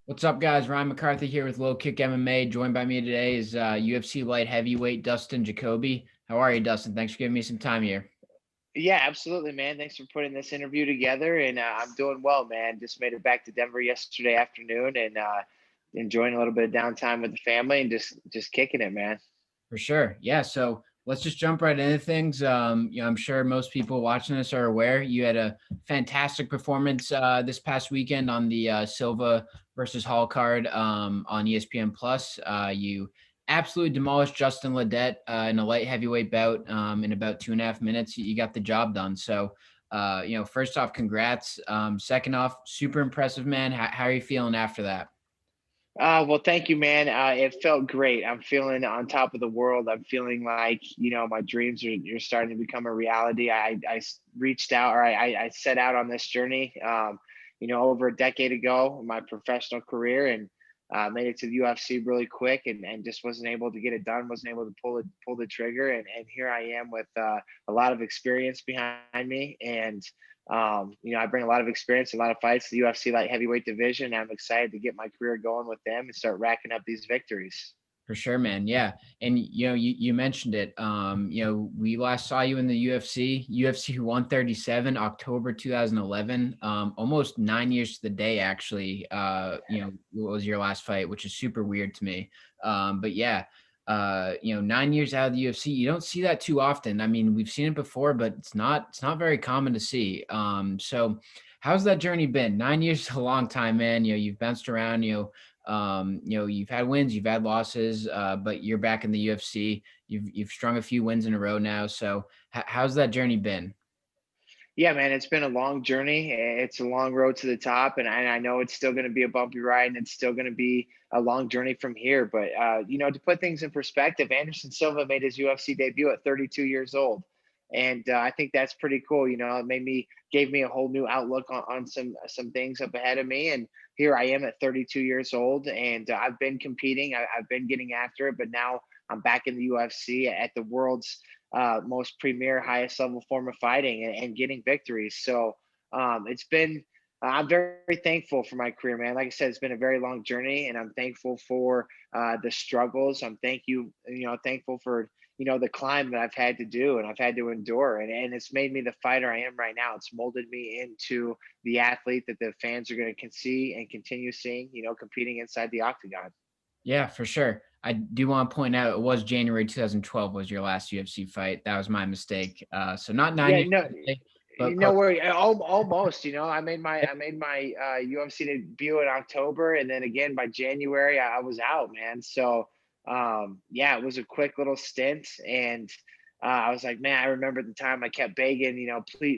What's up, guys? Ryan MacCarthy here with LowKick MMA. Joined by me today is UFC light heavyweight Dustin Jacoby. How are you, Dustin? Thanks for giving me some time here. Yeah, absolutely, man. Thanks for putting this interview together, and I'm doing well, man. Just made it back to Denver yesterday afternoon, and enjoying a little bit of downtime with the family, and just kicking it, man. For sure. Yeah. So let's just jump right into things. I'm sure most people watching this are aware you had a fantastic performance this past weekend on the Silva versus Hall card on ESPN Plus. You absolutely demolished Justin Ledet in a light heavyweight bout in about 2.5 minutes. You got the job done. So, first off, congrats. Second off, super impressive, man. How are you feeling after that? Well, thank you, man. It felt great. I'm feeling on top of the world. I'm feeling like my dreams are starting to become a reality. Reached out, or I set out on this journey, over a decade ago in my professional career, and made it to the UFC really quick, and just wasn't able to get it done. Wasn't able to pull the trigger, and here I am with a lot of experience behind me, and I bring a lot of experience, a lot of fights to the UFC light heavyweight division. I'm excited to get my career going with them and start racking up these victories. For sure, man. Yeah. And you mentioned it. We last saw you in the UFC 137, October 2011. Almost 9 years to the day, actually. What was your last fight, which is super weird to me. But yeah, 9 years out of the UFC, you don't see that too often. I mean, we've seen it before, but it's not very common to see. So how's that journey been? 9 years is a long time, man. You've bounced around, you've had wins, you've had losses, but you're back in the UFC. You've strung a few wins in a row now. So how's that journey been? Yeah, man, it's been a long journey. It's a long road to the top, and I know it's still going to be a bumpy ride, and it's still going to be a long journey from here. But to put things in perspective, Anderson Silva made his UFC debut at 32 years old, and I think that's pretty cool. Gave me a whole new outlook on some things up ahead of me, and here I am at 32 years old, and I've been competing. I've been getting after it, but now I'm back in the UFC at the world's most premier, highest level form of fighting, and getting victories. So it's been, I'm very thankful for my career, man. Like I said, it's been a very long journey, and I'm thankful for the struggles. Thankful for the climb that I've had to do and I've had to endure, and it's made me the fighter I am right now. It's molded me into the athlete that the fans are going to see and continue seeing. Competing inside the octagon. Yeah, for sure. I do want to point out it was January 2012 was your last UFC fight. That was my mistake. So not nine Yeah, years, no, today, but close. worry. Almost. I made my UFC debut in October, and then again by January I was out, man. So yeah, it was a quick little stint, and I was like, man, I remember the time I kept begging,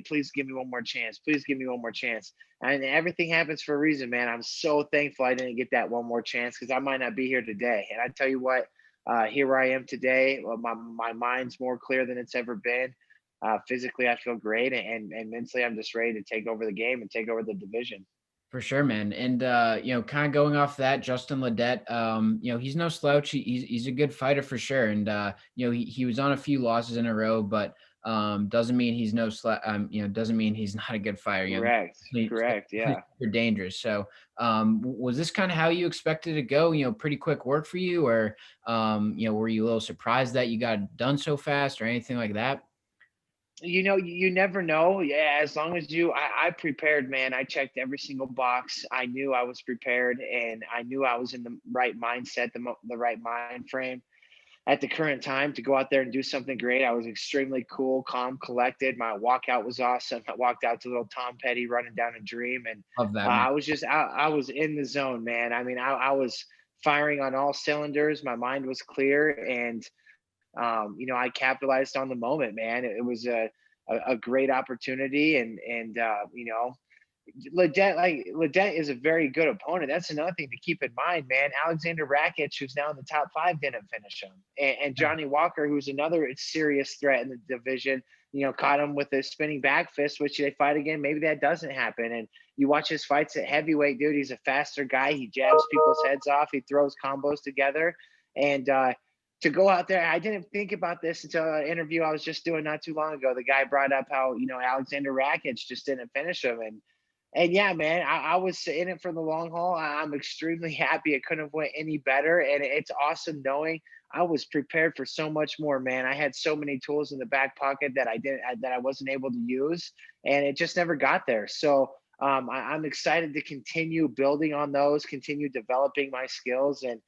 please give me one more chance, please give me one more chance, and everything happens for a reason, man. I'm so thankful I didn't get that one more chance because I might not be here today. And I tell you what, here I am today. Well, my mind's more clear than it's ever been. Physically, I feel great, and mentally, I'm just ready to take over the game and take over the division. For sure, man. And kind of going off that, Justin Ledet, he's no slouch. He's a good fighter for sure. And he was on a few losses in a row, but doesn't mean he's doesn't mean he's not a good fighter. Correct, He's correct, yeah. super dangerous. So was this kind of how you expected to go? Pretty quick work for you, or were you a little surprised that you got it done so fast, or anything like that? You never know. Yeah, as long as I prepared, man. I checked every single box. I knew I was prepared, and I knew I was in the right mindset, the right mind frame at the current time to go out there and do something great. I was extremely cool, calm, collected. My walkout was awesome. I walked out to little Tom Petty running down a dream, and Love that, man. I was in the zone, man. I mean, I was firing on all cylinders. My mind was clear, and I capitalized on the moment, man. It was a great opportunity, and Ledet is a very good opponent. That's another thing to keep in mind, man. Alexander Rakic, who's now in the top five, didn't finish him, and Johnny Walker, who's another serious threat in the division. Caught him with a spinning back fist, which they fight again. Maybe that doesn't happen. And you watch his fights at heavyweight, dude. He's a faster guy. He jabs people's heads off. He throws combos together, and to go out there. I didn't think about this until an interview I was just doing not too long ago. The guy brought up how Alexander Rakic just didn't finish him, and And yeah, man, I was in it for the long haul. I'm extremely happy. It couldn't have went any better, and it's awesome knowing I was prepared for so much more, man. I had so many tools in the back pocket that that I wasn't able to use, and it just never got there. So I'm excited to continue building on those, continue developing my skills, and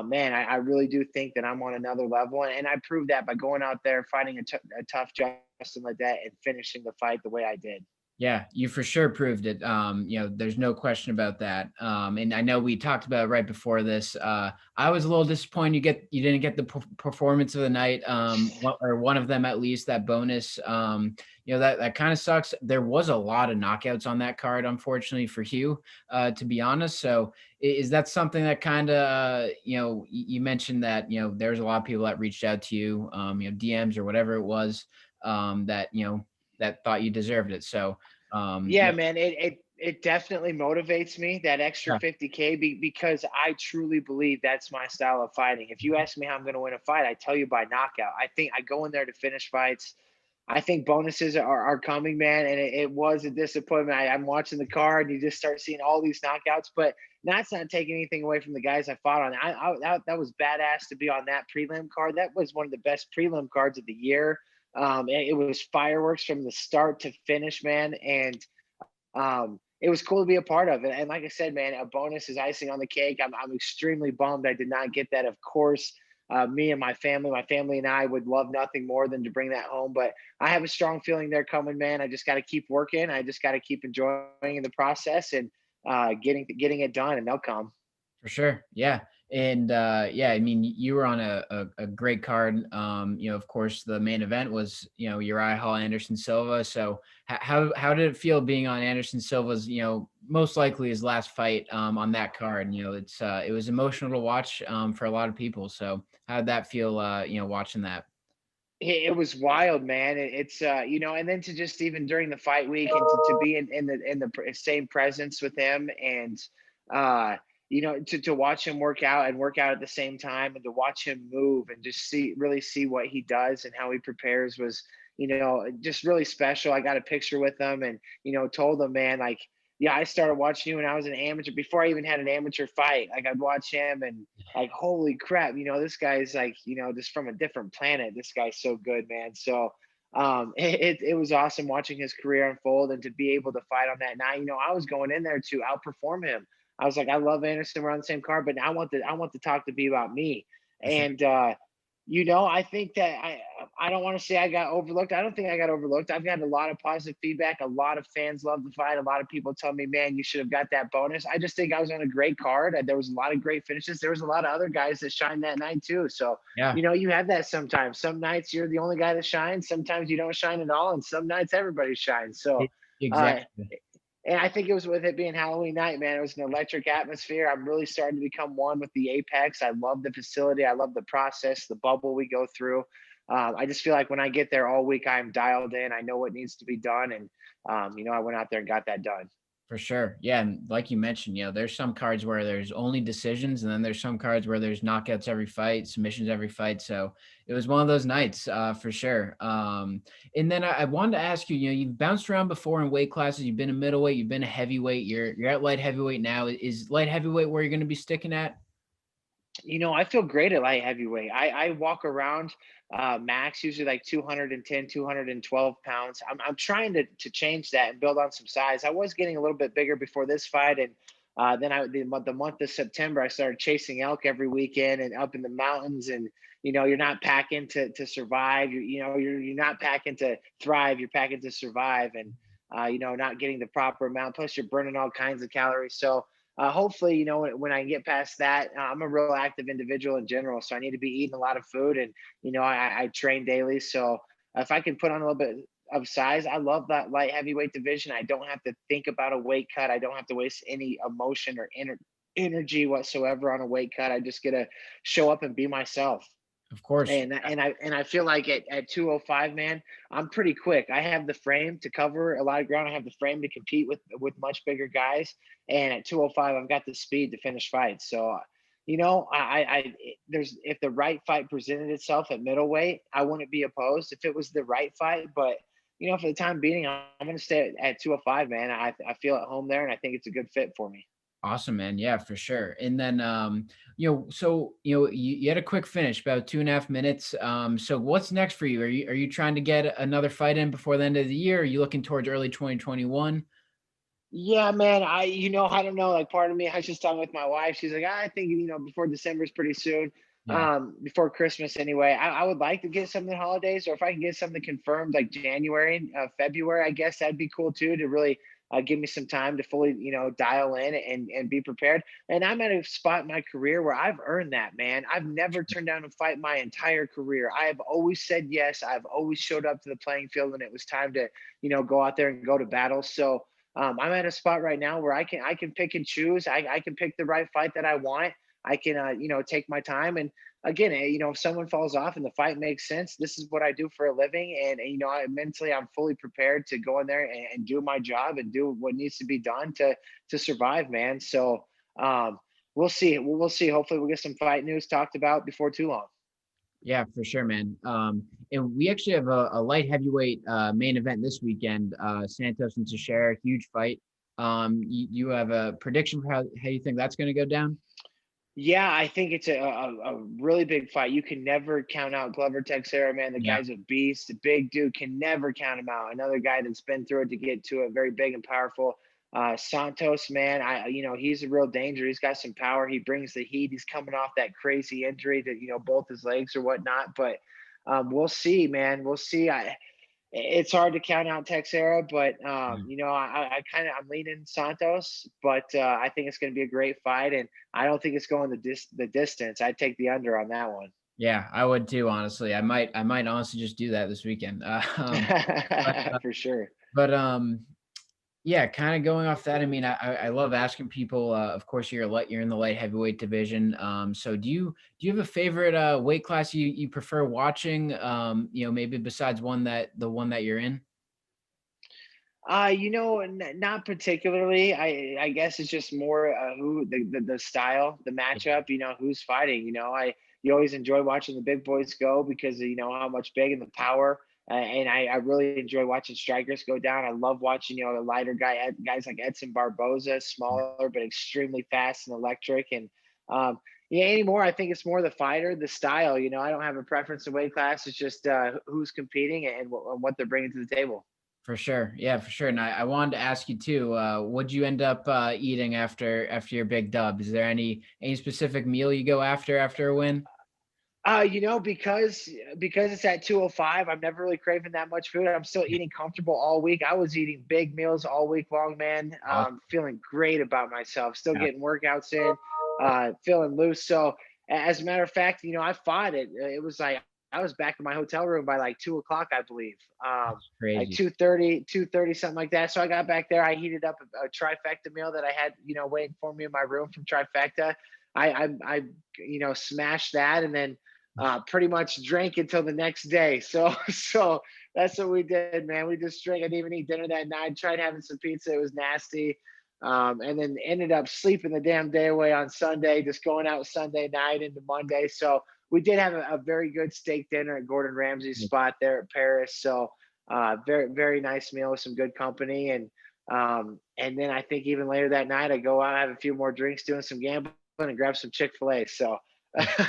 man, I really do think that I'm on another level, and I proved that by going out there fighting a tough Justin Ledet and finishing the fight the way I did. Yeah, you for sure proved it. There's no question about that. And I know we talked about it right before this. I was a little disappointed you didn't get the performance of the night, or one of them at least, that bonus. That kind of sucks. There was a lot of knockouts on that card, unfortunately for Hugh, to be honest. So is that something that kind of, you mentioned that, there's a lot of people that reached out to you, DMs or whatever it was, that thought you deserved it. So, Yeah, man, it definitely motivates me, that extra yeah, 50K, because I truly believe that's my style of fighting. If you ask me how I'm going to win a fight, I tell you by knockout. I think I go in there to finish fights. I think bonuses are coming, man, and it was a disappointment. I'm watching the card, and you just start seeing all these knockouts, but that's not taking anything away from the guys I fought on. That was badass to be on that prelim card. That was one of the best prelim cards of the year. It was fireworks from the start to finish, man, and it was cool to be a part of it. And like I said, man, a bonus is icing on the cake. I'm extremely bummed I did not get that. Of course, me and my family and I would love nothing more than to bring that home. But I have a strong feeling they're coming, man. I just got to keep working. I just got to keep enjoying the process and getting it done, and they'll come. for sure. Yeah. And yeah, I mean, you were on a great card. Of course, the main event was, Uriah Hall, Anderson Silva. So how did it feel being on Anderson Silva's, most likely his last fight on that card? It was emotional to watch for a lot of people. So how did that feel, watching that? It was wild, man. It's and then to just even during the fight week and to be in the same presence with him, and uh, to watch him work out at the same time, and to watch him move and just really see what he does and how he prepares was, just really special. I got a picture with him, and told him, man, like, yeah, I started watching you when I was an amateur before I even had an amateur fight. Like, I'd watch him, and like, holy crap, this guy's like, just from a different planet. This guy's so good, man. So it was awesome watching his career unfold, and to be able to fight on that night. I was going in there to outperform him. I was like, I love Anderson, we're on the same card, but I want the talk to be about me. For sure. And I think that I don't want to say I got overlooked. I don't think I got overlooked. I've got a lot of positive feedback. A lot of fans love the fight. A lot of people tell me, man, you should have got that bonus. I just think I was on a great card. There was a lot of great finishes. There was a lot of other guys that shined that night too. So, Yeah. you have that sometimes. Some nights you're the only guy that shines. Sometimes you don't shine at all. And some nights everybody shines. So, uh, Exactly. and I think it was with it being Halloween night, man. It was an electric atmosphere. I'm really starting to become one with the Apex. I love the facility. I love the process, the bubble we go through. I just feel like when I get there all week, I'm dialed in. I know what needs to be done, and I went out there and got that done. For sure. Yeah. And like you mentioned, there's some cards where there's only decisions, and then there's some cards where there's knockouts every fight, submissions every fight. So it was one of those nights, for sure. And then I wanted to ask you, you've bounced around before in weight classes. You've been a middleweight, you've been a heavyweight, you're at light heavyweight now. Is light heavyweight where you're going to be sticking at? I feel great at light heavyweight. I walk around max usually like 210, 212 pounds. I'm trying to change that and build on some size. I was getting a little bit bigger before this fight, and then the month of September I started chasing elk every weekend and up in the mountains. And you're not packing to survive. You're not packing to thrive. You're packing to survive, and not getting the proper amount. Plus you're burning all kinds of calories. So hopefully, when I get past that, I'm a real active individual in general. So I need to be eating a lot of food, and, I train daily. So if I can put on a little bit of size, I love that light heavyweight division. I don't have to think about a weight cut. I don't have to waste any emotion or energy whatsoever on a weight cut. I just get to show up and be myself. Of course. And I feel like at 205, man, I'm pretty quick. I have the frame to cover a lot of ground. I have the frame to compete with much bigger guys. And at 205, I've got the speed to finish fights. So, there's if the right fight presented itself at middleweight, I wouldn't be opposed if it was the right fight. But for the time being, I'm going to stay at 205, man. I feel at home there, and I think it's a good fit for me. Awesome, man. Yeah, for sure. And then, so, you had a quick finish, about 2.5 minutes. So what's next for you? Are you trying to get another fight in before the end of the year? Are you looking towards early 2021? Yeah, man. I don't know. Like, part of me, I was just talking with my wife. She's like, I think, before December is pretty soon. Yeah. Before Christmas anyway. I would like to get something holidays, or if I can get something confirmed like January, February, I guess that'd be cool too, to really give me some time to fully, dial in and be prepared. And I'm at a spot in my career where I've earned that, man. I've never turned down a fight my entire career. I have always said yes. I've always showed up to the playing field when it was time to, go out there and go to battle. So I'm at a spot right now where I can pick and choose. I can pick the right fight that I want. I can take my time. And again, if someone falls off and the fight makes sense, this is what I do for a living. And mentally, I'm fully prepared to go in there and do my job and do what needs to be done to survive, man. So we'll see. We'll see. Hopefully, we'll get some fight news talked about before too long. Yeah, for sure, man. And we actually have a light heavyweight main event this weekend. Santos and Teixeira, huge fight. You have a prediction for how you think that's going to go down? Yeah, I think it's a really big fight. You can never count out Glover Teixeira, man. The Yeah. guy's a beast. The big dude, can never count him out. Another guy that's been through it to get to it, very big and powerful. Santos, man, he's a real danger. He's got some power. He brings the heat. He's coming off that crazy injury to, both his legs or whatnot. But we'll see, man. We'll see. It's hard to count out Texera, but I'm leaning Santos, but I think it's going to be a great fight, and I don't think it's going the distance. I'd take the under on that one. Yeah, I would too, honestly. I might honestly just do that this weekend. But, uh, For sure. but yeah, kind of going off that. I mean, I love asking people. Of course, you're in the light heavyweight division. So do you have a favorite weight class you prefer watching? Maybe besides the one that you're in. Not particularly. I guess it's just more who the style, the matchup. Who's fighting. You always enjoy watching the big boys go because of, how much big and the power. And I really enjoy watching strikers go down. I love watching the lighter guys like Edson Barboza, smaller but extremely fast and electric. And yeah, anymore I think it's more the fighter, the style. I don't have a preference in weight class. It's just who's competing and what they're bringing to the table. For sure. Yeah, for sure. And I wanted to ask you too, what'd you end up eating after your big dub? Is there any specific meal you go after a win? Because it's at 205, I'm never really craving that much food. I'm still eating comfortable all week. I was eating big meals all week long, man. Awesome. Feeling great about myself. Still Yeah, getting workouts in, feeling loose. So, as a matter of fact, I fought it. It was like I was back in my hotel room by like 2 o'clock, I believe. that's Like crazy. 2:30, something like that. So I got back there. I heated up a trifecta meal that I had, waiting for me in my room from trifecta. I smashed that, and then pretty much drank until the next day. So so that's what we did, man. We just drank. I didn't even eat dinner that night. Tried having some pizza. It was nasty. And then ended up sleeping the damn day away on Sunday, just going out Sunday night into Monday. So we did have a very good steak dinner at Gordon Ramsay's spot there at Paris. So very, very nice meal with some good company. And then I think even later that night, I go out, have a few more drinks, doing some gambling, and grab some Chick-fil-A. So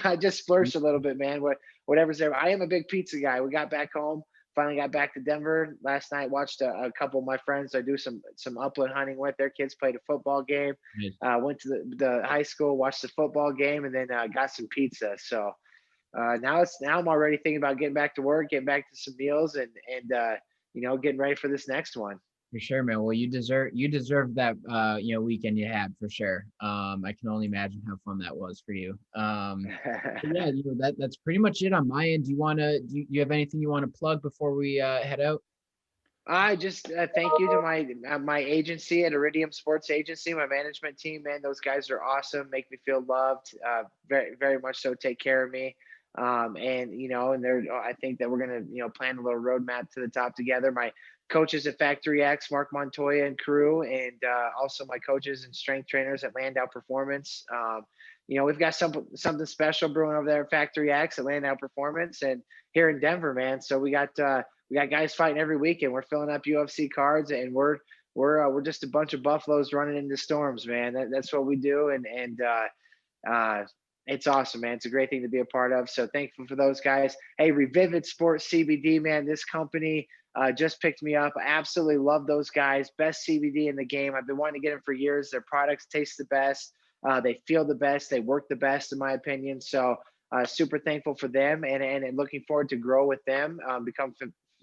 I just splurged a little bit, man. Whatever's there. I am a big pizza guy. We got back home. Finally got back to Denver last night. Watched a couple of my friends I do some upland hunting with. Their kids played a football game. Went to the high school, watched the football game, and then got some pizza. So now I'm already thinking about getting back to work, getting back to some meals, and getting ready for this next one. For sure, man. Well, you deserve that weekend you had for sure. I can only imagine how fun that was for you. But yeah, that's pretty much it on my end. Do you have anything you want to plug before we head out? I just thank you to my agency at Iridium Sports Agency, my management team. Man, those guys are awesome. Make me feel loved. Very, very much so. Take care of me. And they're. I think that we're gonna plan a little roadmap to the top together. My coaches at Factory X, Mark Montoya and crew, and also my coaches and strength trainers at Landau Performance. We've got something special brewing over there at Factory X at Landau Performance, and here in Denver, man. So we got we got guys fighting every weekend. We're filling up UFC cards, and we're just a bunch of buffaloes running into storms, man. That's what we do, uh, it's awesome, man. It's a great thing to be a part of. So thankful for those guys. Hey, Revivid Sports CBD, man. This company just picked me up. I absolutely love those guys. Best CBD in the game. I've been wanting to get them for years. Their products taste the best. They feel the best. They work the best, in my opinion. So super thankful for them, and looking forward to grow with them, become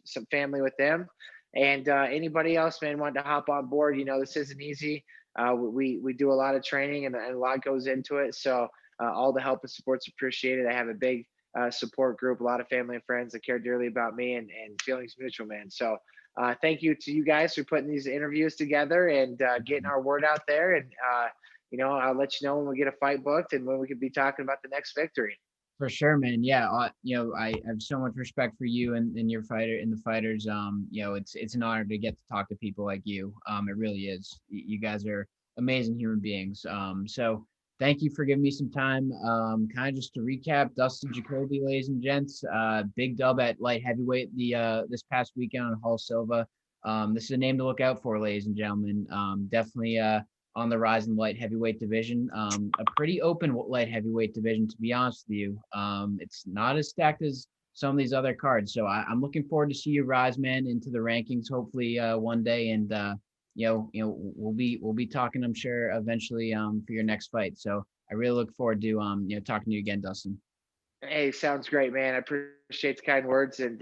some family with them. And anybody else, man, wanting to hop on board, this isn't easy. We do a lot of training, and a lot goes into it. So all the help and support's appreciated. I have a big support group, a lot of family and friends that care dearly about me, and feelings mutual, man. So thank you to you guys for putting these interviews together and getting our word out there. And I'll let you know when we get a fight booked and when we could be talking about the next victory. For sure, man. Yeah, I have so much respect for you and your fighter and the fighters. It's an honor to get to talk to people like you. It really is. You guys are amazing human beings. So thank you for giving me some time. Kind of just to recap, Dustin Jacoby, ladies and gents, big dub at light heavyweight this past weekend on Hall Silva. This is a name to look out for, ladies and gentlemen. Definitely on the rise in the light heavyweight division. A pretty open light heavyweight division, to be honest with you. It's not as stacked as some of these other cards. So I'm looking forward to see you rise, man, into the rankings, hopefully one day. And we'll be talking, I'm sure, eventually for your next fight. So I really look forward to talking to you again, Dustin. Hey, sounds great, man. I appreciate the kind words, and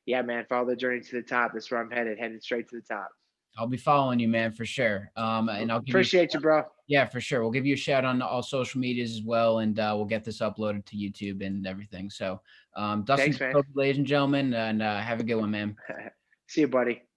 yeah, man, follow the journey to the top. That's where I'm headed straight to the top. I'll be following you, man, for sure. And I'll give you Appreciate you, bro. yeah, for sure. We'll give you a shout on all social medias as well, and we'll get this uploaded to YouTube and everything. So, Dustin Thanks, man. Jacoby, ladies and gentlemen, and have a good one, man. See you, buddy.